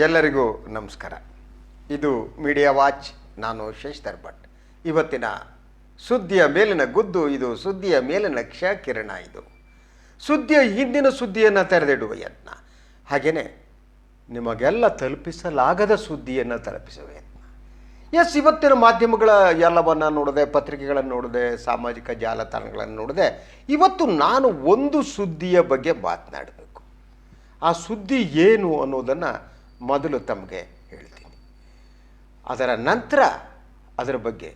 ಎಲ್ಲರಿಗೂ ನಮಸ್ಕಾರ. ಇದು ಮೀಡಿಯಾ ವಾಚ್. ನಾನು ಶೇಷಧರ್ ಭಟ್. ಇವತ್ತಿನ ಸುದ್ದಿಯ ಮೇಲಿನ ಗುದ್ದು, ಇದು ಸುದ್ದಿಯ ಮೇಲಿನ ಕ್ಷಕಿರಣ. ಇದು ಸುದ್ದಿಯ ಹಿಂದಿನ ಸುದ್ದಿಯನ್ನು ತೆರೆದಿಡುವ ಯತ್ನ, ಹಾಗೆಯೇ ನಿಮಗೆಲ್ಲ ತಲುಪಿಸಲಾಗದ ಸುದ್ದಿಯನ್ನು ತಲುಪಿಸುವ ಯತ್ನ. ಇವತ್ತಿನ ಮಾಧ್ಯಮಗಳ ಎಲ್ಲವನ್ನು ನೋಡಿದೆ, ಪತ್ರಿಕೆಗಳನ್ನು ನೋಡಿದೆ, ಸಾಮಾಜಿಕ ಜಾಲತಾಣಗಳನ್ನು ನೋಡಿದೆ. ಇವತ್ತು ನಾನು ಒಂದು ಸುದ್ದಿಯ ಬಗ್ಗೆ ಮಾತನಾಡಬೇಕು. ಆ ಸುದ್ದಿ ಏನು ಅನ್ನೋದನ್ನು ಮೊದಲು ತಮಗೆ ಹೇಳ್ತೀನಿ. ಅದರ ನಂತರ ಅದರ ಬಗ್ಗೆ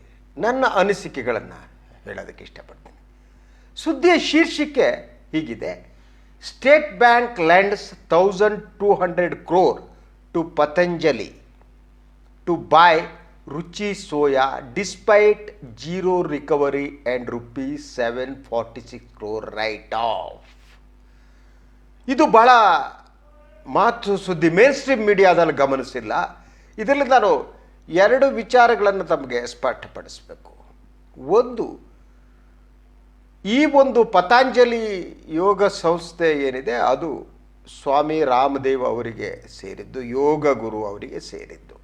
ನನ್ನ ಅನಿಸಿಕೆಗಳನ್ನು ಹೇಳೋದಕ್ಕೆ ಇಷ್ಟಪಡ್ತೀನಿ. ಸುದ್ದಿಯ ಶೀರ್ಷಿಕೆ ಹೀಗಿದೆ: State Bank lends 1200 crore to Patanjali to buy Ruchi Soya despite zero recovery and ₹746 crore write off. ಇದು ಭಾಳ ಮಾತು ಸುದ್ದಿ ಮೇನ್ ಸ್ಟ್ರೀಮ್ ಮೀಡಿಯಾದಲ್ಲಿ ಗಮನಿಸಿಲ್ಲ. ಇದರಲ್ಲಿ ನಾನು ಎರಡು ವಿಚಾರಗಳನ್ನು ತಮಗೆ ಸ್ಪಷ್ಟಪಡಿಸಬೇಕು. ಒಂದು, ಈ ಒಂದು ಪತಂಜಲಿ ಯೋಗ ಸಂಸ್ಥೆ ಏನಿದೆ ಅದು ಸ್ವಾಮಿ ರಾಮದೇವ್ ಅವರಿಗೆ ಸೇರಿದ್ದು, ಯೋಗ ಗುರು ಅವರಿಗೆ ಸೇರಿದ್ದು.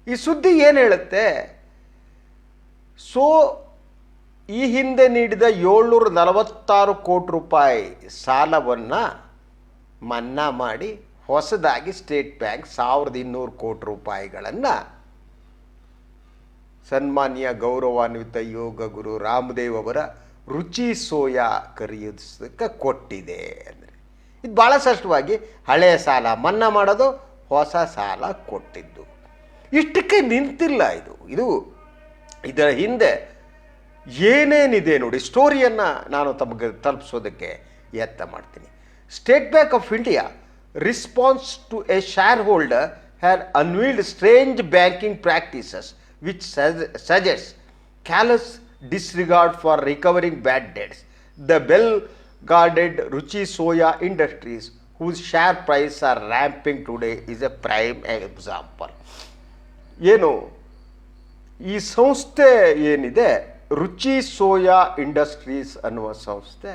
ಈ ಸುದ್ದಿ ಏನು ಹೇಳುತ್ತೆ? ಈ ಹಿಂದೆ ನೀಡಿದ 746 ಕೋಟಿ ರೂಪಾಯಿ ಸಾಲವನ್ನು ಮನ್ನಾ ಮಾಡಿ ಹೊಸದಾಗಿ ಸ್ಟೇಟ್ ಬ್ಯಾಂಕ್ 1200 ಕೋಟಿ ರೂಪಾಯಿಗಳನ್ನು ಸನ್ಮಾನ್ಯ ಗೌರವಾನ್ವಿತ ಯೋಗ ಗುರು ರಾಮದೇವ್ ಅವರ ರುಚಿ ಸೋಯಾ ಖರೀದಿಸೋದಕ್ಕೆ ಕೊಟ್ಟಿದೆ. ಅಂದರೆ ಇದು ಭಾಳ ಸ್ಪಷ್ಟವಾಗಿ ಹಳೆಯ ಸಾಲ ಮನ್ನಾ ಮಾಡೋದು, ಹೊಸ ಸಾಲ ಕೊಟ್ಟಿದ್ದು. ಇಷ್ಟಕ್ಕೆ ನಿಂತಿಲ್ಲ. ಇದರ ಹಿಂದೆ ಏನೇನಿದೆ ನೋಡಿ, ಸ್ಟೋರಿಯನ್ನು ನಾನು ತಮಗೆ ತಲುಪಿಸೋದಕ್ಕೆ ಯತ್ನ ಮಾಡ್ತೀನಿ. State Bank of India response to a shareholder had unveiled strange banking practices which suggests callous disregard for recovering bad debts. The well-guarded Ruchi Soya Industries, whose share prices are ramping today, is a prime example. ಏನು ಈ ಸಂಸ್ಥೆ ಏನಿದೆ, ರುಚಿ soya industries ಅನ್ನುವ ಸಂಸ್ಥೆ,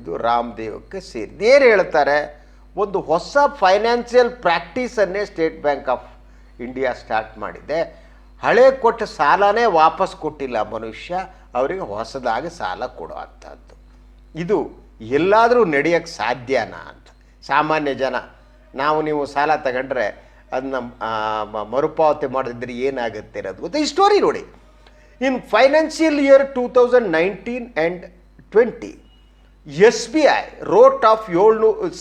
ಇದು ರಾಮದೇವಕ್ಕೆ ಸೇರಿದೆ. ಏನು ಹೇಳ್ತಾರೆ? ಒಂದು ಹೊಸ ಫೈನಾನ್ಷಿಯಲ್ ಪ್ರಾಕ್ಟೀಸನ್ನೇ State Bank of India start ಮಾಡಿದೆ. ಹಳೆ ಕೊಟ್ಟ ಸಾಲನೇ ವಾಪಸ್ ಕೊಟ್ಟಿಲ್ಲ ಮನುಷ್ಯ, ಅವರಿಗೆ ಹೊಸದಾಗಿ ಸಾಲ ಕೊಡುವಂಥದ್ದು. ಇದು ಎಲ್ಲಾದರೂ ನಡೆಯೋಕ್ಕೆ ಸಾಧ್ಯನಾ ಅಂತ ಸಾಮಾನ್ಯ ಜನ, ನೀವು ಸಾಲ ತಗೊಂಡ್ರೆ ಅದನ್ನ ಮರುಪಾವತಿ ಮಾಡದಿದ್ದರೆ ಏನಾಗುತ್ತೆ ಅನ್ನೋದು ಗೊತ್ತು. ಈ ಸ್ಟೋರಿ ನೋಡಿ. ಇನ್ financial year 2019 and 20, SBI wrote off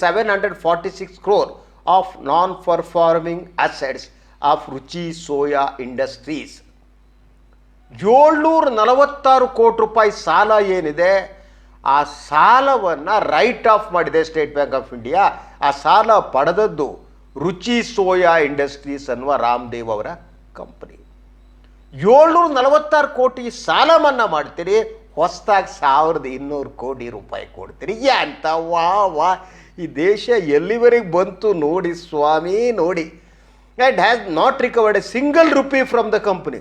746 crore of non-performing assets of ರುಚಿ ಸೋಯಾ ಇಂಡಸ್ಟ್ರೀಸ್. 746 ಕೋಟಿ ರೂಪಾಯಿ ಸಾಲ ಏನಿದೆ, ಆ ಸಾಲವನ್ನು ರೈಟ್ ಆಫ್ ಮಾಡಿದೆ ಸ್ಟೇಟ್ ಬ್ಯಾಂಕ್ ಆಫ್ ಇಂಡಿಯಾ. ಆ ಸಾಲ ಪಡೆದದ್ದು ರುಚಿ ಸೋಯಾ ಇಂಡಸ್ಟ್ರೀಸ್ ಅನ್ನುವ ರಾಮದೇವ್ ಅವರ ಕಂಪನಿ. 746 ಕೋಟಿ ಸಾಲ ಮನ್ನಾ ಮಾಡ್ತೀರಿ, ಹೊಸದಾಗಿ 1200 ಕೋಟಿ ರೂಪಾಯಿ ಕೊಡ್ತೀರಿ. ಅಂತ ವಾ ಈ ದೇಶ ಎಲ್ಲಿವರೆಗೆ ಬಂತು ನೋಡಿ ಸ್ವಾಮಿ, ನೋಡಿ. and has not recovered a single rupee from the company.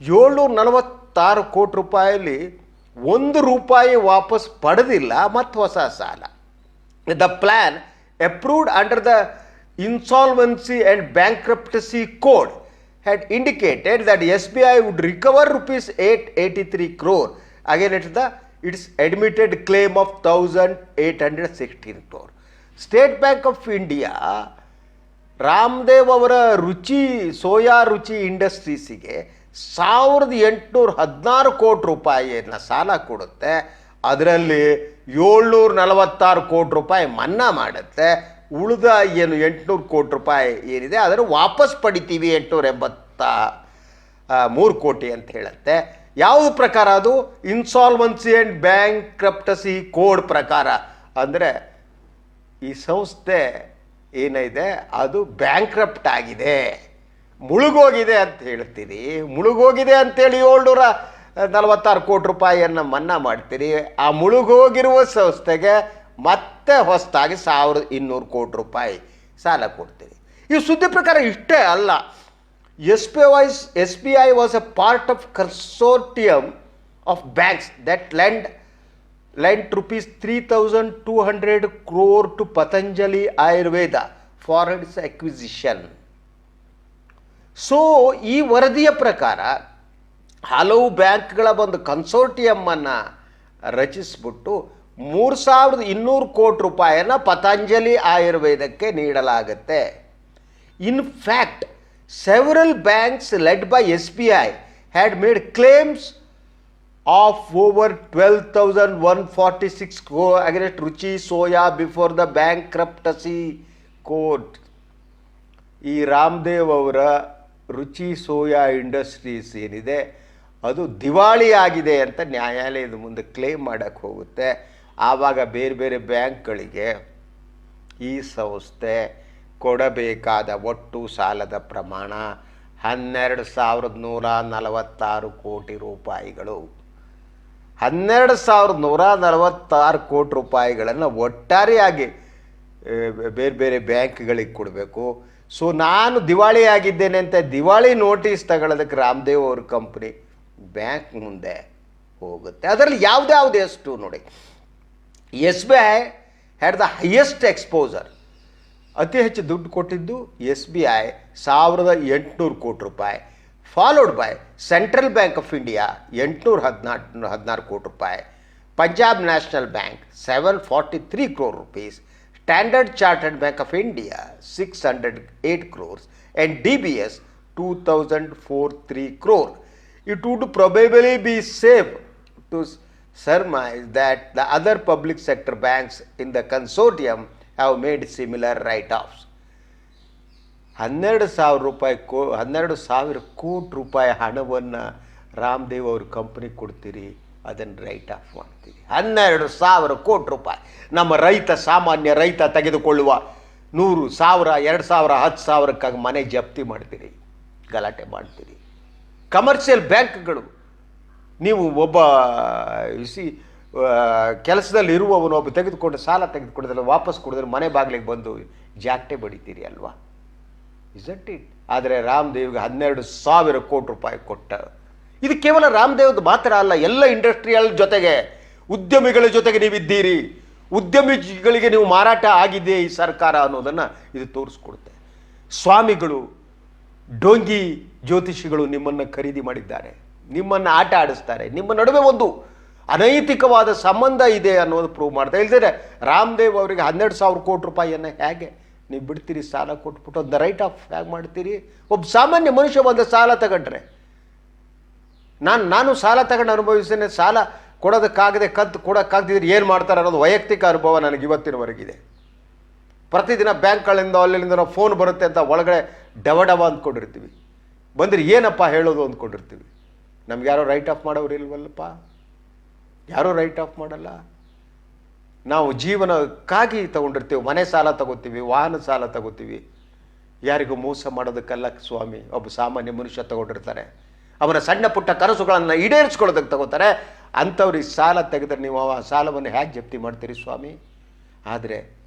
746 ಕೋಟಿ ರೂಪಾಯಲ್ಲಿ 1 ರೂಪಾಯಿ ವಾಪಸ್ ಪಡೆದಿಲ್ಲ ಮತ್ತು ಹೊಸ ಸಾಲ. The plan approved under the insolvency and bankruptcy code had indicated that SBI would recover ₹883 crore against its admitted claim of 1816 crore. State Bank of India Ramdev ಅವರ soya ರುಚಿ ಇಂಡಸ್ಟ್ರೀಸಿಗೆ 1816 ಕೋಟಿ ರೂಪಾಯಿಯನ್ನು ಸಾಲ ಕೊಡುತ್ತೆ. ಅದರಲ್ಲಿ 746 ಕೋಟಿ ರೂಪಾಯಿ ಮನ್ನಾ ಮಾಡುತ್ತೆ. ಉಳಿದ 800 ಕೋಟಿ ರೂಪಾಯಿ ಏನಿದೆ ಅದನ್ನು ವಾಪಸ್ ಪಡಿತೀವಿ, 883 ಕೋಟಿ ಅಂತ ಹೇಳುತ್ತೆ. ಯಾವುದು ಪ್ರಕಾರ? ಅದು ಇನ್ಸಾಲ್ವೆನ್ಸಿ ಆ್ಯಂಡ್ ಬ್ಯಾಂಕ್ರಪ್ಟಸಿ ಕೋಡ್ ಪ್ರಕಾರ. ಅಂದರೆ ಈ ಸಂಸ್ಥೆ ಏನಿದೆ ಅದು ಬ್ಯಾಂಕ್ರಪ್ಟ್ ಆಗಿದೆ, ಮುಳುಗೋಗಿದೆ ಅಂತ ಹೇಳ್ತೀರಿ. ಮುಳುಗೋಗಿದೆ ಅಂತೇಳಿ 746 ಕೋಟಿ ರೂಪಾಯಿಯನ್ನು ಮನ್ನಾ ಮಾಡ್ತೀರಿ. ಆ ಮುಳುಗೋಗಿರುವ ಸಂಸ್ಥೆಗೆ ಮತ್ತೆ ಹೊಸದಾಗಿ 1200 ಕೋಟಿ ರೂಪಾಯಿ ಸಾಲ ಕೊಡ್ತೀರಿ. ಈ ಸುದ್ದಿ ಪ್ರಕಾರ ಇಷ್ಟೇ ಅಲ್ಲ. SBI was a part of consortium of banks that lent ₹3,200 crore to Patanjali Ayurveda for its acquisition. So ಈ ವರದಿಯ ಪ್ರಕಾರ ಹಲವು ಬ್ಯಾಂಕ್ಗಳ ಒಂದು ಕನ್ಸೋರ್ಟಿಯಮ್ಮನ್ನು ರಚಿಸಿಬಿಟ್ಟು 3200 ಕೋಟಿ ರೂಪಾಯಿಯನ್ನು ಪತಂಜಲಿ ಆಯುರ್ವೇದಕ್ಕೆ ನೀಡಲಾಗುತ್ತೆ. In fact several banks led by SBI had made claims of over 12,146 crore against Ruchi Soya before the bankruptcy court. ಈ ರಾಮದೇವ್ ಅವರ ರುಚಿ ಸೋಯಾ ಇಂಡಸ್ಟ್ರೀಸ್ ಏನಿದೆ ಅದು ದಿವಾಳಿ ಆಗಿದೆ ಅಂತ ನ್ಯಾಯಾಲಯದ ಮುಂದೆ ಕ್ಲೇಮ್ ಮಾಡೋಕ್ಕೆ ಹೋಗುತ್ತೆ. ಆವಾಗ ಬೇರೆ ಬೇರೆ ಬ್ಯಾಂಕ್ಗಳಿಗೆ ಈ ಸಂಸ್ಥೆ ಕೊಡಬೇಕಾದ ಒಟ್ಟು ಸಾಲದ ಪ್ರಮಾಣ 12,146 ಕೋಟಿ ರೂಪಾಯಿಗಳು. 12,146 ಕೋಟಿ ರೂಪಾಯಿಗಳನ್ನು ಒಟ್ಟಾರೆಯಾಗಿ ಬೇರೆ ಬೇರೆ ಬ್ಯಾಂಕ್ಗಳಿಗೆ ಕೊಡಬೇಕು. ಸೊ ನಾನು ದಿವಾಳಿ ಆಗಿದ್ದೇನೆ ಅಂತ ದಿವಾಳಿ ನೋಟಿಸ್ ತಗೊಳ್ಳೋದಕ್ಕೆ ರಾಮದೇವ್ ಅವ್ರ ಕಂಪ್ನಿ ಬ್ಯಾಂಕ್ ಮುಂದೆ ಹೋಗುತ್ತೆ. ಅದರಲ್ಲಿ ಯಾವುದ್ಯಾವುದು ಎಷ್ಟು ನೋಡಿ, SBI had the highest exposure. ಅತಿ ಹೆಚ್ಚು ದುಡ್ಡು ಕೊಟ್ಟಿದ್ದು SBI 1,800 ಕೋಟಿ ರೂಪಾಯಿ, followed by central bank of India 816 ಕೋಟಿ ರೂಪಾಯಿ, Punjab national bank 743 crore rupees, standard chartered bank of India 608 crores and DBS 2,043 crore. It would probably be safe to surmise that the other public sector banks in the consortium have made similar write-offs. 12,000 ಕೋಟಿ ರೂಪಾಯಿ ಹಣವನ್ನು ರಾಮದೇವ್ ಅವ್ರ company ಕೊಡ್ತೀರಿ, ಅದನ್ನು right of ಮಾಡ್ತೀರಿ. 12,000 ಕೋಟಿ ರೂಪಾಯಿ ನಮ್ಮ ಸಾಮಾನ್ಯ ರೈತ ತೆಗೆದುಕೊಳ್ಳುವ 100, 1000, 2000, 10,000ಕ್ಕಾಗಿ ಮನೆ ಜಪ್ತಿ ಮಾಡ್ತೀರಿ, ಗಲಾಟೆ ಮಾಡ್ತೀರಿ. ಕಮರ್ಷಿಯಲ್ ಬ್ಯಾಂಕ್ಗಳು, ನೀವು ಒಬ್ಬ ಕೆಲಸದಲ್ಲಿ ಇರುವವನು ಒಬ್ಬ ತೆಗೆದುಕೊಂಡು ಸಾಲ ತೆಗೆದುಕೊಂಡಿದ್ರೆ ವಾಪಸ್ ಕೊಡಿದ್ರೆ ಮನೆ ಬಾಗಿಲಿಗೆ ಬಂದು ಜಾಕ್ಟೆ ಬಡಿತೀರಿ ಅಲ್ವಾ, ಇಸಂಟ್ ಇಟ್? ಆದರೆ ರಾಮದೇವ್ಗೆ 12,000 ಕೋಟಿ ರೂಪಾಯಿ ಕೊಟ್ಟ. ಇದು ಕೇವಲ ರಾಮದೇವ್ದು ಮಾತ್ರ ಅಲ್ಲ, ಎಲ್ಲ ಇಂಡಸ್ಟ್ರಿಯಲ್ ಜೊತೆಗೆ ಉದ್ಯಮಿಗಳ ಜೊತೆಗೆ ನೀವಿದ್ದೀರಿ, ಉದ್ಯಮಿಗಳಿಗೆ ನೀವು ಮಾರಾಟ ಆಗಿದೆ ಈ ಸರ್ಕಾರ ಅನ್ನೋದನ್ನು ಇದು ತೋರಿಸ್ಕೊಡುತ್ತೆ. ಸ್ವಾಮಿಗಳು, ಡೋಂಗಿ ಜ್ಯೋತಿಷಿಗಳು ನಿಮ್ಮನ್ನು ಖರೀದಿ ಮಾಡಿದ್ದಾರೆ, ನಿಮ್ಮನ್ನು ಆಟ ಆಡಿಸ್ತಾರೆ, ನಿಮ್ಮ ನಡುವೆ ಒಂದು ಅನೈತಿಕವಾದ ಸಂಬಂಧ ಇದೆ ಅನ್ನೋದು ಪ್ರೂವ್ ಮಾಡ್ತಾ ಇಲ್ದಿದ್ರೆ ರಾಮದೇವ್ ಅವರಿಗೆ 12,000 ಕೋಟಿ ರೂಪಾಯಿಯನ್ನು ಹೇಗೆ ನೀವು ಬಿಡ್ತೀರಿ? ಸಾಲ ಕೊಟ್ಬಿಟ್ಟು ಅದನ್ನ ರೈಟ್ ಆಫ್ ಹೇಗೆ ಮಾಡ್ತೀರಿ? ಒಬ್ಬ ಸಾಮಾನ್ಯ ಮನುಷ್ಯ ಒಂದು ಸಾಲ ತಗೊಂಡ್ರೆ, ನಾನು ಸಾಲ ತಗೊಂಡು ಅನುಭವಿಸ್ತೇನೆ, ಸಾಲ ಕೊಡೋದಕ್ಕಾಗದೆ ಕೊಡೋಕ್ಕಾಗದಿದ್ರೆ ಏನು ಮಾಡ್ತಾರೆ ಅನ್ನೋದು ವೈಯಕ್ತಿಕ ಅನುಭವ ನನಗೆ ಇವತ್ತಿನವರೆಗಿದೆ. ಪ್ರತಿದಿನ ಬ್ಯಾಂಕ್ಗಳಿಂದ ಅಲ್ಲಿಂದ ನಾವು ಫೋನ್ ಬರುತ್ತೆ ಅಂತ ಒಳಗಡೆ ಡವ ಅಂದ್ಕೊಂಡಿರ್ತೀವಿ, ಬಂದರೆ ಏನಪ್ಪ ಹೇಳೋದು ಅಂದ್ಕೊಂಡಿರ್ತೀವಿ. ನಮ್ಗೆ ಯಾರೋ ರೈಟ್ ಆಫ್ ಮಾಡೋರು ಇಲ್ವಲ್ಲಪ್ಪ, ಯಾರೂ ರೈಟ್ ಆಫ್ ಮಾಡಲ್ಲ. ನಾವು ಜೀವನಕ್ಕಾಗಿ ತಗೊಂಡಿರ್ತೀವಿ, ಮನೆ ಸಾಲ ತಗೋತೀವಿ, ವಾಹನ ಸಾಲ ತಗೋತೀವಿ, ಯಾರಿಗೂ ಮೋಸ ಮಾಡೋದಕ್ಕಲ್ಲ ಸ್ವಾಮಿ. ಒಬ್ಬ ಸಾಮಾನ್ಯ ಮನುಷ್ಯ ತಗೊಂಡಿರ್ತಾರೆ, ಅವರ ಸಣ್ಣ ಪುಟ್ಟ ಕನಸುಗಳನ್ನು ಈಡೇರಿಸ್ಕೊಳ್ಳೋದಕ್ಕೆ ತಗೋತಾರೆ. ಅಂಥವ್ರಿಗೆ ಸಾಲ ತೆಗೆದ್ರೆ ನೀವು ಆ ಸಾಲವನ್ನು ಹೇಗೆ ಜಪ್ತಿ ಮಾಡ್ತೀರಿ ಸ್ವಾಮಿ? ಆದರೆ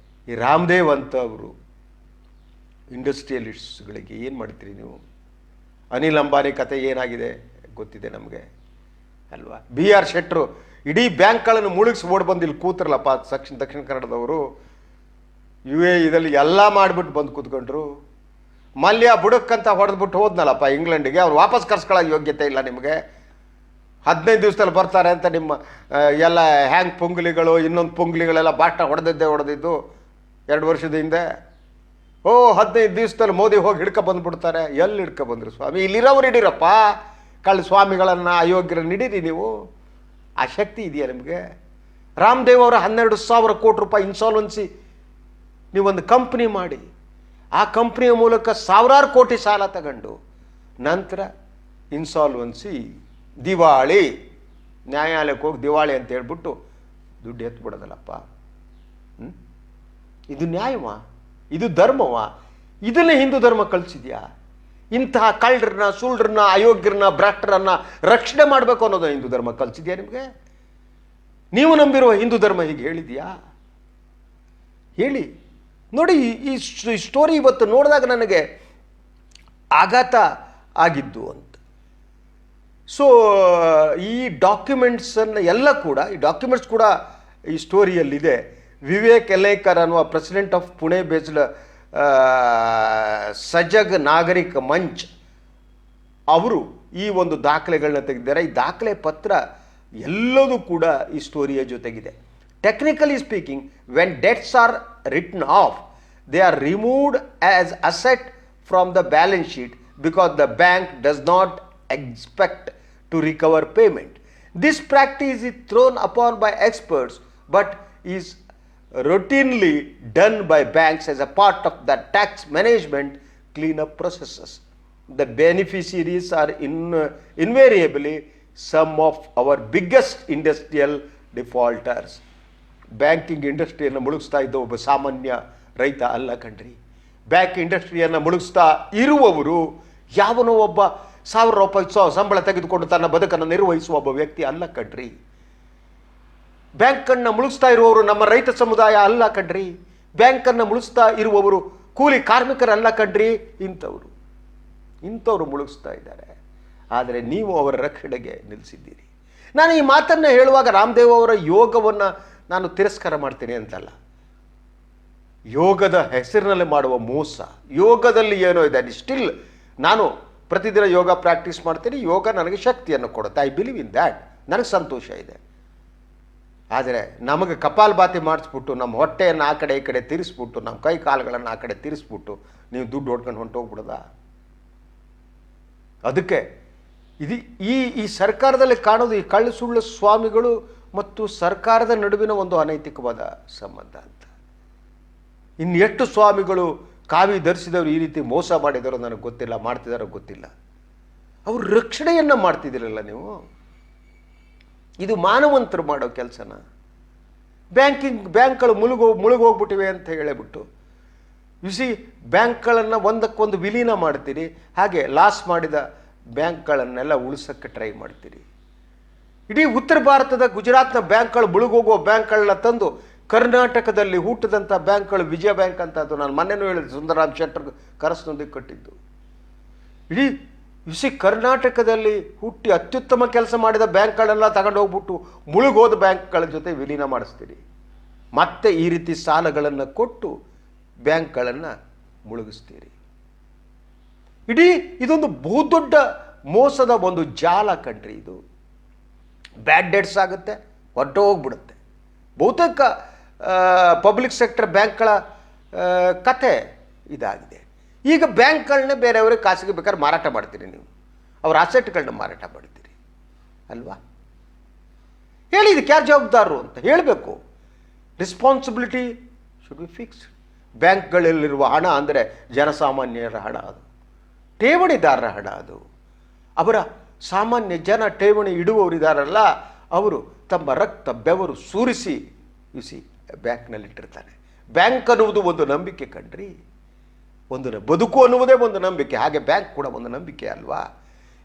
ಈ ರಾಮದೇವ್ ಅಂತವರು ಇಂಡಸ್ಟ್ರಿಯಲಿಸ್ಟ್ಗಳಿಗೆ ಏನು ಮಾಡ್ತೀರಿ ನೀವು? ಅನಿಲ್ ಅಂಬಾನಿ ಕತೆ ಏನಾಗಿದೆ ಗೊತ್ತಿದೆ ನಮಗೆ ಅಲ್ವಾ? BR ಶೆಟ್ಟರು ಇಡೀ ಬ್ಯಾಂಕ್ಗಳನ್ನು ಮುಳುಗಿಸಿ ಓಡಿ ಬಂದು ಇಲ್ಲಿ ಕೂತ್ರಲ್ಲಪ್ಪ, ದಕ್ಷಿಣ ಕನ್ನಡದವರು UAE ಎಲ್ಲ ಮಾಡಿಬಿಟ್ಟು ಬಂದು ಕೂತ್ಕೊಂಡ್ರು. ಮಲ್ಯ ಬುಡಕ್ಕಂತ ಹೊಡೆದ್ಬಿಟ್ಟು ಹೋದ್ನಲ್ಲಪ್ಪ ಇಂಗ್ಲೆಂಡಿಗೆ, ಅವ್ರು ವಾಪಸ್ ಕರ್ಸ್ಕೊಳ್ಳೋ ಯೋಗ್ಯತೆ ಇಲ್ಲ ನಿಮಗೆ. 15 ದಿವಸದಲ್ಲಿ ಬರ್ತಾರೆ ಅಂತ ನಿಮ್ಮ ಎಲ್ಲ ಹ್ಯಾಂಗ್ ಪುಂಗ್ಲಿಗಳು ಇನ್ನೊಂದು ಪುಂಗ್ಲಿಗಳೆಲ್ಲ ಭಾಷಣ ಹೊಡೆದಿದ್ದು 2 ವರ್ಷದ ಹಿಂದೆ. 15 ದಿವಸದಲ್ಲಿ ಮೋದಿ ಹೋಗಿ ಬಂದುಬಿಡ್ತಾರೆ. ಎಲ್ಲಿ ಬಂದರು ಸ್ವಾಮಿ? ಇಲ್ಲಿರೋರು ಹಿಡೀರಪ್ಪ, ಕಳ್ಳ ಸ್ವಾಮಿಗಳನ್ನು ಅಯೋಗ್ಯರನ್ನು ಹಿಡೀರಿ ನೀವು. ಆ ಶಕ್ತಿ ಇದೆಯಾ ನಿಮಗೆ? ರಾಮದೇವ್ ಅವರ 12,000 ಕೋಟಿ ರೂಪಾಯಿ ಇನ್ಸಾಲ್ವೆನ್ಸಿ ನೀವೊಂದು ಕಂಪ್ನಿ ಮಾಡಿ, ಆ ಕಂಪ್ನಿಯ ಮೂಲಕ ಸಾವಿರಾರು ಕೋಟಿ ಸಾಲ ತಗೊಂಡು ನಂತರ ಇನ್ಸಾಲ್ವೆನ್ಸಿ ದಿವಾಳಿ, ನ್ಯಾಯಾಲಯಕ್ಕೆ ಹೋಗಿ ದಿವಾಳಿ ಅಂತ ಹೇಳ್ಬಿಟ್ಟು ದುಡ್ಡು ಎತ್ಬಿಡೋದಲ್ಲಪ್ಪ. ಇದು ನ್ಯಾಯವಾ? ಇದು ಧರ್ಮವಾ? ಇದನ್ನೇ ಹಿಂದೂ ಧರ್ಮ ಕಳಿಸಿದ್ಯಾ? ಇಂತಹ ಕಳ್ಳರನ್ನ, ಸುಳ್ಳರನ್ನ, ಅಯೋಗ್ಯರನ್ನ, ಭ್ರಷ್ಟರನ್ನ ರಕ್ಷಣೆ ಮಾಡಬೇಕು ಅನ್ನೋದು ಹಿಂದೂ ಧರ್ಮ ಕಲಿಸಿದ್ಯಾ ನಿಮಗೆ? ನೀವು ನಂಬಿರುವ ಹಿಂದೂ ಧರ್ಮ ಹೀಗೆ ಹೇಳಿದ್ಯಾ? ಹೇಳಿ ನೋಡಿ. ಈ ಸ್ಟೋರಿ ಇವತ್ತು ನೋಡಿದಾಗ ನನಗೆ ಆಘಾತ ಆಗಿದ್ದು ಅಂತ. ಸೊ ಈ ಡಾಕ್ಯುಮೆಂಟ್ಸನ್ನು ಎಲ್ಲ ಕೂಡ, ಈ ಡಾಕ್ಯುಮೆಂಟ್ಸ್ ಕೂಡ ಈ ಸ್ಟೋರಿಯಲ್ಲಿದೆ. ವಿವೇಕ್ ಎಲೇಕರ್ ಅನ್ನುವ president of Pune based Sajag Nagrik Manch ಅವರು ಈ ಒಂದು ದಾಖಲೆಗಳನ್ನ ತೆಗೆದಿದ್ದಾರೆ. ಈ ದಾಖಲೆ ಪತ್ರ ಎಲ್ಲದೂ ಕೂಡ ಈ ಸ್ಟೋರಿಯ ಜೊತೆಗಿದೆ. Technically speaking, when debts are written off, they are removed as asset from the balance sheet because the bank does not expect to recover payment. This practice is thrown upon by experts but is routinely done by banks as a part of the tax management cleanup processes. The beneficiaries are invariably some of our biggest industrial defaulters. Banking ಇಂಡಸ್ಟ್ರಿಯನ್ನು ಮುಳುಗಿಸ್ತಾ ಇದ್ದ ಒಬ್ಬ ಸಾಮಾನ್ಯ ರೈತ ಅಲ್ಲ ಕಣ್ರಿ. Bank ಇಂಡಸ್ಟ್ರಿಯನ್ನು ಮುಳುಗಿಸ್ತಾ ಇರುವವರು ಯಾವನೋ ಒಬ್ಬ 1,000 ರೂಪಾಯಿ ಸಂಬಳ ತೆಗೆದುಕೊಂಡು ತನ್ನ ಬದುಕನ್ನು ನಿರ್ವಹಿಸುವ ಒಬ್ಬ ವ್ಯಕ್ತಿ ಅಲ್ಲ ಕಣ್ರಿ. ಬ್ಯಾಂಕನ್ನು ಮುಳುಗಿಸ್ತಾ ಇರುವವರು ನಮ್ಮ ರೈತ ಸಮುದಾಯ ಅಲ್ಲ ಕಣ್ರಿ. ಬ್ಯಾಂಕನ್ನು ಮುಳುಗಿಸ್ತಾ ಇರುವವರು ಕೂಲಿ ಕಾರ್ಮಿಕರಲ್ಲ ಕಣ್ರಿ. ಇಂಥವರು ಮುಳುಗಿಸ್ತಾ ಇದ್ದಾರೆ. ಆದರೆ ನೀವು ಅವರ ರಕ್ಷಣೆಗೆ ನಿಲ್ಲಿಸಿದ್ದೀರಿ. ನಾನು ಈ ಮಾತನ್ನು ಹೇಳುವಾಗ ರಾಮದೇವ್ ಅವರ ಯೋಗವನ್ನು ನಾನು ತಿರಸ್ಕಾರ ಮಾಡ್ತೀನಿ ಅಂತಲ್ಲ. ಯೋಗದ ಹೆಸರಿನಲ್ಲಿ ಮಾಡುವ ಮೋಸ, ಯೋಗದಲ್ಲಿ ಏನೋ ಇದೆ. ಸ್ಟಿಲ್ ನಾನು ಪ್ರತಿದಿನ ಯೋಗ ಪ್ರಾಕ್ಟೀಸ್ ಮಾಡ್ತೀನಿ. ಯೋಗ ನನಗೆ ಶಕ್ತಿಯನ್ನು ಕೊಡುತ್ತೆ. I believe in that. ನನಗೆ ಸಂತೋಷ ಇದೆ. ಆದರೆ ನಮಗೆ ಕಪಾಲಭಾತಿ ಮಾಡಿಸ್ಬಿಟ್ಟು, ನಮ್ಮ ಹೊಟ್ಟೆಯನ್ನು ಆ ಕಡೆ ಈ ಕಡೆ ತಿರ್ಸ್ಬಿಟ್ಟು, ನಮ್ಮ ಕೈ ಕಾಲುಗಳನ್ನು ಆ ಕಡೆ ತಿರ್ಸ್ಬಿಟ್ಟು ನೀವು ದುಡ್ಡು ಹೊಡ್ಕೊಂಡು ಹೊಂಟೋಗ್ಬಿಡೋದ? ಅದಕ್ಕೆ ಈ ಸರ್ಕಾರದಲ್ಲಿ ಕಾಣೋದು ಈ ಕಳ್ಳು ಸುಳ್ಳು ಸ್ವಾಮಿಗಳು ಮತ್ತು ಸರ್ಕಾರದ ನಡುವಿನ ಒಂದು ಅನೈತಿಕವಾದ ಸಂಬಂಧ ಅಂತ. ಇನ್ನೆಷ್ಟು ಸ್ವಾಮಿಗಳು ಕಾವಿ ಧರಿಸಿದವರು ಈ ರೀತಿ ಮೋಸ ಮಾಡಿದವರು ನನಗೆ ಗೊತ್ತಿಲ್ಲ, ಮಾಡ್ತಿದ್ದಾರೋ ಗೊತ್ತಿಲ್ಲ. ಅವರು ರಕ್ಷಣೆಯನ್ನು ಮಾಡ್ತಿದ್ದೀರಲ್ಲ ನೀವು. ಇದು ಮಾನವಂತರು ಮಾಡೋ ಕೆಲಸನ. ಬ್ಯಾಂಕ್ಗಳು ಮುಳುಗೋಗ್ಬಿಟ್ಟಿವೆ ಅಂತ ಹೇಳಿಬಿಟ್ಟು ಸಿ ಬ್ಯಾಂಕ್ಗಳನ್ನು ಒಂದಕ್ಕೊಂದು ವಿಲೀನ ಮಾಡ್ತೀರಿ. ಹಾಗೆ ಲಾಸ್ ಮಾಡಿದ ಬ್ಯಾಂಕ್ಗಳನ್ನೆಲ್ಲ ಉಳಿಸೋಕ್ಕೆ ಟ್ರೈ ಮಾಡ್ತೀರಿ. ಇಡೀ ಉತ್ತರ ಭಾರತದ ಗುಜರಾತ್ನ ಬ್ಯಾಂಕ್ಗಳು ಮುಳುಗೋಗುವ ಬ್ಯಾಂಕ್ಗಳನ್ನ ತಂದು ಕರ್ನಾಟಕದಲ್ಲಿ ಹುಟ್ಟಿದಂಥ ಬ್ಯಾಂಕ್ಗಳು ವಿಜಯ ಬ್ಯಾಂಕ್ ಅಂತ, ಅದು ನಾನು ಮೊನ್ನೆನೂ ಹೇಳಿದೆ, ಸುಂದರರಾಮ್ ಶೆಟ್ಟರ್ ಕನಸಿನೊಂದಿಗೆ ಕಟ್ಟಿದ್ದು. ಇಡೀ ಕರ್ನಾಟಕದಲ್ಲಿ ಹುಟ್ಟಿ ಅತ್ಯುತ್ತಮ ಕೆಲಸ ಮಾಡಿದ ಬ್ಯಾಂಕ್ಗಳೆಲ್ಲ ತಗೊಂಡು ಹೋಗ್ಬಿಟ್ಟು ಮುಳುಗೋದ ಬ್ಯಾಂಕ್ಗಳ ಜೊತೆ ವಿಲೀನ ಮಾಡಿಸ್ತೀರಿ. ಮತ್ತೆ ಈ ರೀತಿ ಸಾಲಗಳನ್ನು ಕೊಟ್ಟು ಬ್ಯಾಂಕ್ಗಳನ್ನು ಮುಳುಗಿಸ್ತೀರಿ. ಇದೊಂದು ಬಹುದೊಡ್ಡ ಮೋಸದ ಒಂದು ಜಾಲ ಕಣ್ರಿ. ಇದು ಬ್ಯಾಡ್ ಡೆಟ್ಸ್ ಆಗುತ್ತೆ, ಹೊರಟೋಗ್ಬಿಡುತ್ತೆ. ಬಹುತೇಕ ಪಬ್ಲಿಕ್ ಸೆಕ್ಟರ್ ಬ್ಯಾಂಕ್ಗಳ ಕತೆ ಇದಾಗಿದೆ. ಈಗ ಬ್ಯಾಂಕ್ಗಳನ್ನೇ ಬೇರೆಯವ್ರಿಗೆ ಖಾಸಗಿ ಬೇಕಾದ್ರೆ ಮಾರಾಟ ಮಾಡ್ತೀರಿ. ನೀವು ಅವ್ರ ಅಸೆಟ್ಗಳನ್ನ ಮಾರಾಟ ಮಾಡ್ತೀರಿ ಅಲ್ವಾ? ಹೇಳಿ, ಇದಕ್ಕೆ ಯಾರು ಜವಾಬ್ದಾರರು ಅಂತ ಹೇಳಬೇಕು. Responsibility should be fixed. ಬ್ಯಾಂಕ್ಗಳಲ್ಲಿರುವ ಹಣ ಅಂದರೆ ಜನಸಾಮಾನ್ಯರ ಹಣ, ಅದು ಠೇವಣಿದಾರರ ಹಣ. ಅದು ಅವರ ಸಾಮಾನ್ಯ ಜನ ಠೇವಣಿ ಇಡುವವರಿದಾರಲ್ಲ, ಅವರು ತಮ್ಮ ರಕ್ತ ಬೆವರು ಸುರಿಸಿ ಬ್ಯಾಂಕ್ನಲ್ಲಿಟ್ಟಿರ್ತಾರೆ. ಬ್ಯಾಂಕ್ ಅನ್ನುವುದು ಒಂದು ನಂಬಿಕೆ ಕಣ್ರಿ. ಬದುಕು ಅನ್ನುವುದೇ ಒಂದು ನಂಬಿಕೆ. ಹಾಗೆ ಬ್ಯಾಂಕ್ ಕೂಡ ಒಂದು ನಂಬಿಕೆ ಅಲ್ವಾ?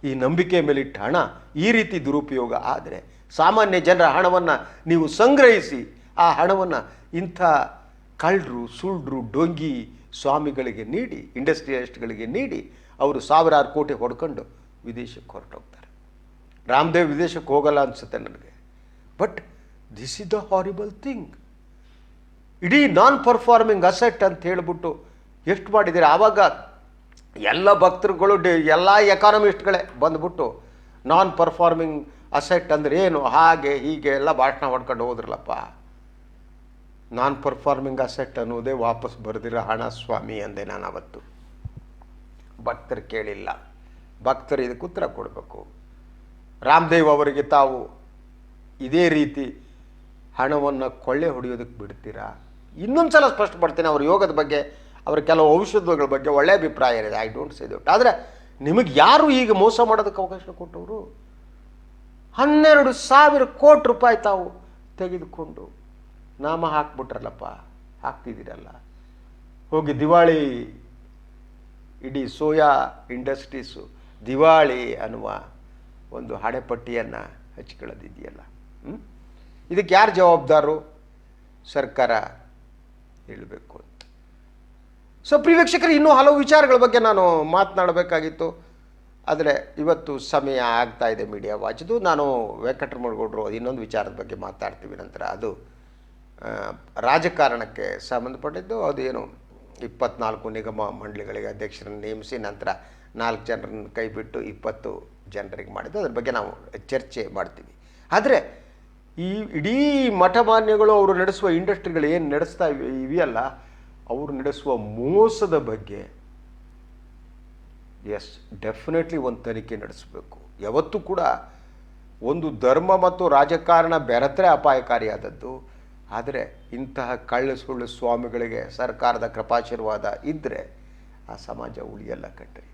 ಈ ನಂಬಿಕೆ ಮೇಲಿಟ್ಟ ಹಣ ಈ ರೀತಿ ದುರುಪಯೋಗ ಆದರೆ, ಸಾಮಾನ್ಯ ಜನರ ಹಣವನ್ನು ನೀವು ಸಂಗ್ರಹಿಸಿ ಆ ಹಣವನ್ನು ಇಂಥ ಕಳ್ಳರು, ಸುಳ್ಳು, ಡೊಂಗಿ ಸ್ವಾಮಿಗಳಿಗೆ ನೀಡಿ, ಇಂಡಸ್ಟ್ರಿಯಲಿಸ್ಟ್ಗಳಿಗೆ ನೀಡಿ, ಅವರು ಸಾವಿರಾರು ಕೋಟಿ ಹೊಡ್ಕೊಂಡು ವಿದೇಶಕ್ಕೆ ಹೊರಟೋಗ್ತಾರೆ. ರಾಮದೇವ್ ವಿದೇಶಕ್ಕೆ ಹೋಗಲ್ಲ ಅನಿಸುತ್ತೆ ನನಗೆ. But this is the horrible thing. ಇಡೀ ನಾನ್ ಪರ್ಫಾರ್ಮಿಂಗ್ ಅಸೆಟ್ ಅಂತ ಹೇಳಿಬಿಟ್ಟು ಎಷ್ಟು ಮಾಡಿದ್ದೀರಿ. ಆವಾಗ ಎಲ್ಲ ಭಕ್ತರುಗಳು, ಎಲ್ಲ ಎಕಾನಮಿಸ್ಟ್ಗಳೇ ಬಂದ್ಬಿಟ್ಟು ನಾನ್ ಪರ್ಫಾರ್ಮಿಂಗ್ ಅಸೆಟ್ ಅಂದರೆ ಏನು, ಹಾಗೆ ಹೀಗೆ ಎಲ್ಲ ಭಾಷಣ ಹೊಡ್ಕೊಂಡು ಹೋದ್ರಲ್ಲಪ್ಪ. ನಾನ್ ಪರ್ಫಾರ್ಮಿಂಗ್ ಅಸೆಟ್ ಅನ್ನೋದೇ ವಾಪಸ್ ಬರೆದಿರೋ ಹಣ ಸ್ವಾಮಿ ಅಂದೆ ನಾನು ಅವತ್ತು. ಭಕ್ತರು ಕೇಳಿಲ್ಲ. ಭಕ್ತರು ಇದಕ್ಕೆ ಉತ್ತರ ಕೊಡಬೇಕು. ರಾಮದೇವ್ ಅವರಿಗೆ ತಾವು ಇದೇ ರೀತಿ ಹಣವನ್ನು ಕೊಳ್ಳೆ ಹೊಡೆಯೋದಕ್ಕೆ ಬಿಡ್ತೀರಾ? ಇನ್ನೊಂದು ಸಲ ಸ್ಪಷ್ಟಪಡ್ತೀನಿ, ಅವ್ರ ಯೋಗದ ಬಗ್ಗೆ, ಅವರ ಕೆಲವು ಔಷಧಗಳ ಬಗ್ಗೆ ಒಳ್ಳೆಯ ಅಭಿಪ್ರಾಯ ಇದೆ. I don't say that. ಆದರೆ ನಿಮಗೆ ಯಾರು ಈಗ ಮೋಸ ಮಾಡೋದಕ್ಕೆ ಅವಕಾಶ ಕೊಟ್ಟವರು? 12,000 ಕೋಟಿ ರೂಪಾಯಿ ತಾವು ತೆಗೆದುಕೊಂಡು ನಾಮ ಹಾಕ್ಬಿಟ್ರಲ್ಲಪ್ಪ, ಹಾಕ್ತಿದ್ದೀರಲ್ಲ. ಹೋಗಿ ದಿವಾಳಿ, ಇಡೀ ಸೋಯಾ ಇಂಡಸ್ಟ್ರೀಸು ದಿವಾಳಿ ಅನ್ನುವ ಒಂದು ಹಣೆಪಟ್ಟಿಯನ್ನು ಹಚ್ಕೊಳ್ಳೋದಿದೆಯಲ್ಲ, ಇದಕ್ಕೆ ಯಾರು ಜವಾಬ್ದಾರು? ಸರ್ಕಾರ ಹೇಳಬೇಕು ಅಂತ. ಸೊ ಪ್ರಿಯ ವೀಕ್ಷಕರು, ಇನ್ನೂ ಹಲವು ವಿಚಾರಗಳ ಬಗ್ಗೆ ನಾನು ಮಾತನಾಡಬೇಕಾಗಿತ್ತು, ಆದರೆ ಇವತ್ತು ಸಮಯ ಆಗ್ತಾ ಇದೆ ಮೀಡಿಯಾ ವಾಚ್ದು. ನಾನು ವೆಂಕಟರಮಣಗೌಡರು ಇನ್ನೊಂದು ವಿಚಾರದ ಬಗ್ಗೆ ಮಾತಾಡ್ತೀವಿ ನಂತರ. ಅದು ರಾಜಕಾರಣಕ್ಕೆ ಸಂಬಂಧಪಟ್ಟಿದ್ದು. ಅದು ಏನು 24 ನಿಗಮ ಮಂಡಳಿಗಳಿಗೆ ಅಧ್ಯಕ್ಷರನ್ನು ನೇಮಿಸಿ ನಂತರ 4 ಜನರನ್ನು ಕೈ ಬಿಟ್ಟು 20 ಜನರಿಗೆ ಮಾಡಿದ್ದು. ಅದ್ರ ಬಗ್ಗೆ ನಾವು ಚರ್ಚೆ ಮಾಡ್ತೀವಿ. ಆದರೆ ಈ ಇಡೀ ಮಠಮಾನ್ಯಗಳು ಅವರು ನಡೆಸುವ ಇಂಡಸ್ಟ್ರಿಗಳು ಏನು ನಡೆಸ್ತಾ ಇವೆಯಲ್ಲ, ಅವರು ನಡೆಸುವ ಮೋಸದ ಬಗ್ಗೆ ಎಸ್ ಡೆಫಿನೆಟ್ಲಿ ಒಂದು ತನಿಖೆ ನಡೆಸಬೇಕು. ಯಾವತ್ತೂ ಕೂಡ ಒಂದು ಧರ್ಮ ಮತ್ತು ರಾಜಕಾರಣ ಬೆರೆತರೆ ಅಪಾಯಕಾರಿಯಾದದ್ದು. ಆದರೆ ಇಂತಹ ಕಳ್ಳ ಸುಳ್ಳು ಸ್ವಾಮಿಗಳಿಗೆ ಸರ್ಕಾರದ ಕೃಪಾಶೀರ್ವಾದ ಇದ್ದರೆ ಆ ಸಮಾಜ ಉಳಿಯಲ್ಲ ಕಣ್ರಿ,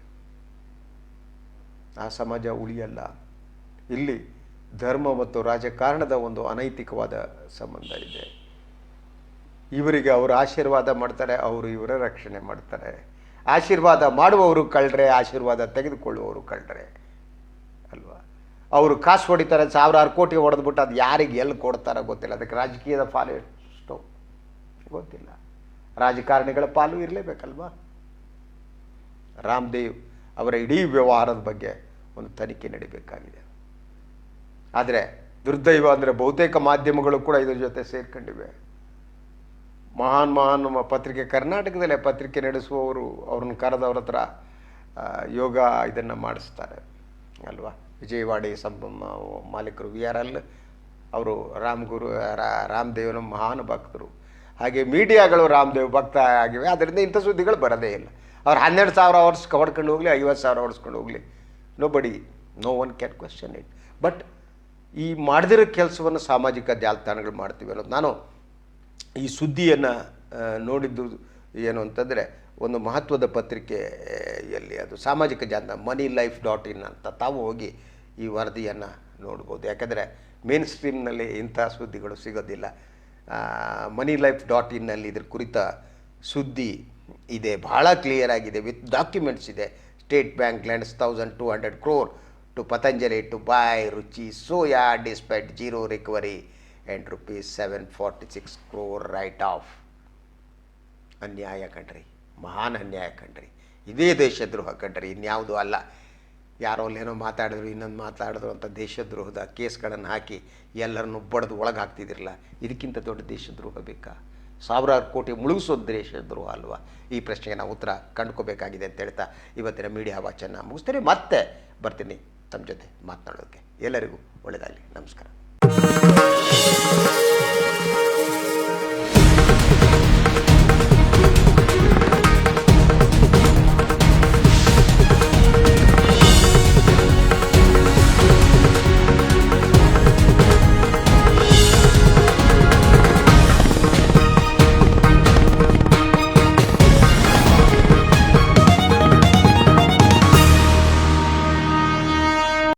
ಆ ಸಮಾಜ ಉಳಿಯಲ್ಲ. ಇಲ್ಲಿ ಧರ್ಮ ಮತ್ತು ರಾಜಕಾರಣದ ಒಂದು ಅನೈತಿಕವಾದ ಸಂಬಂಧ ಇದೆ. ಇವರಿಗೆ ಅವರು ಆಶೀರ್ವಾದ ಮಾಡ್ತಾರೆ, ಅವರು ಇವರ ರಕ್ಷಣೆ ಮಾಡ್ತಾರೆ. ಆಶೀರ್ವಾದ ಮಾಡುವವರು ಕಳ್ಳರೆ, ಆಶೀರ್ವಾದ ತೆಗೆದುಕೊಳ್ಳುವವರು ಕಳ್ಳರೆ ಅಲ್ವಾ. ಅವರು ಕಾಸು ಹೊಡಿತಾರೆ, ಸಾವಿರಾರು ಕೋಟಿ ಹೊಡೆದ್ಬಿಟ್ಟು ಅದು ಯಾರಿಗೆ ಎಲ್ಲಿ ಕೊಡ್ತಾರೋ ಗೊತ್ತಿಲ್ಲ. ಅದಕ್ಕೆ ರಾಜಕೀಯದ ಪಾಲು ಎಷ್ಟು ಗೊತ್ತಿಲ್ಲ, ರಾಜಕಾರಣಿಗಳ ಪಾಲು ಇರಲೇಬೇಕಲ್ವಾ. ರಾಮದೇವ್ ಅವರ ಇಡೀ ವ್ಯವಹಾರದ ಬಗ್ಗೆ ಒಂದು ತನಿಖೆ ನಡೀಬೇಕಾಗಿದೆ. ಆದರೆ ದುರ್ದೈವ ಅಂದರೆ ಬಹುತೇಕ ಮಾಧ್ಯಮಗಳು ಕೂಡ ಇದ್ರ ಜೊತೆ ಸೇರ್ಕೊಂಡಿವೆ. ಮಹಾನ್ ಪತ್ರಿಕೆ, ಕರ್ನಾಟಕದಲ್ಲೇ ಪತ್ರಿಕೆ ನಡೆಸುವವರು ಅವ್ರನ್ನ ಕರೆದವ್ರ ಹತ್ರ ಯೋಗ ಇದನ್ನು ಮಾಡಿಸ್ತಾರೆ ಅಲ್ವಾ. ವಿಜಯವಾಡಿ ಮಾಲೀಕರು VRL ಅವರು ರಾಮದೇವನ ಮಹಾನ್ ಭಕ್ತರು. ಹಾಗೆ ಮೀಡಿಯಾಗಳು ರಾಮದೇವ್ ಭಕ್ತ ಆಗಿವೆ. ಅದರಿಂದ ಇಂಥ ಸುದ್ದಿಗಳು ಬರೋದೇ ಇಲ್ಲ. ಅವ್ರು 12,000 ಅವರ್ಸ್ ಹೊಡ್ಕೊಂಡು ಹೋಗಲಿ, 50,000 ಹೊಡ್ಸ್ಕೊಂಡು ಹೋಗಲಿ, no one can question it. But ಈ ಮಾಡದಿರೋ ಕೆಲಸವನ್ನು ಸಾಮಾಜಿಕ ಜಾಲತಾಣಗಳು ಮಾಡ್ತೀವಿ ಅನ್ನೋದು. ನಾನು ಈ ಸುದ್ದಿಯನ್ನು ನೋಡಿದ್ದು ಏನು ಅಂತಂದರೆ, ಒಂದು ಮಹತ್ವದ ಪತ್ರಿಕೆಯಲ್ಲಿ ಅದು ಸಾಮಾಜಿಕ ಜಾಲತಾಣ moneylife.in ಅಂತ ತಾವು ಹೋಗಿ ಈ ವರದಿಯನ್ನು ನೋಡ್ಬೋದು. ಯಾಕಂದರೆ ಮೇನ್ ಸ್ಟ್ರೀಮ್ನಲ್ಲಿ ಇಂಥ ಸುದ್ದಿಗಳು ಸಿಗೋದಿಲ್ಲ. moneylife.in ಇದ್ರ ಕುರಿತ ಸುದ್ದಿ ಇದೆ, ಭಾಳ ಕ್ಲಿಯರ್ ಆಗಿದೆ, ವಿತ್ ಡಾಕ್ಯುಮೆಂಟ್ಸ್ ಇದೆ. State Bank lends 1,200 crore to Patanjali to buy Ruchi Soya despite zero recovery and ₹746 crore write-off. ಅನ್ಯಾಯ ಕಣ್ರಿ, ಮಹಾನ್ ಅನ್ಯಾಯ ಕಣ್ರಿ. ಇದೇ ದೇಶದ್ರೋಹ ಕಣ್ರಿ, ಇನ್ಯಾವುದೂ ಅಲ್ಲ. ಯಾರೋ ಅಲ್ಲೇನೋ ಮಾತಾಡಿದ್ರು, ಇನ್ನೊಂದು ಮಾತಾಡಿದ್ರು ಅಂತ ದೇಶದ್ರೋಹದ ಕೇಸ್ಗಳನ್ನು ಹಾಕಿ ಎಲ್ಲರನ್ನು ಬಡ್ದು ಒಳಗೆ ಹಾಕ್ತಿದ್ದಿರಲ್ಲ. ಇದಕ್ಕಿಂತ ದೊಡ್ಡ ದೇಶದ್ರೋಹ ಬೇಕಾ? ಸಾವಿರಾರು ಕೋಟಿ ಮುಳುಗಿಸೋದು ದೇಶದ್ರೋಹ ಅಲ್ವಾ? ಈ ಪ್ರಶ್ನೆಗೆ ನಾವು ಉತ್ತರ ಕಂಡುಕೋಬೇಕಾಗಿದೆ ಅಂತ ಹೇಳ್ತಾ ಇವತ್ತಿನ ಮೀಡಿಯಾ ವಾಚನ್ನು ಮುಗಿಸ್ತೇನೆ. ಮತ್ತೆ ಬರ್ತೀನಿ ತಮ್ಮ ಜೊತೆ ಮಾತನಾಡೋದಕ್ಕೆ. ಎಲ್ಲರಿಗೂ ಒಳ್ಳೆಯದಾಗಲಿ. ನಮಸ್ಕಾರ.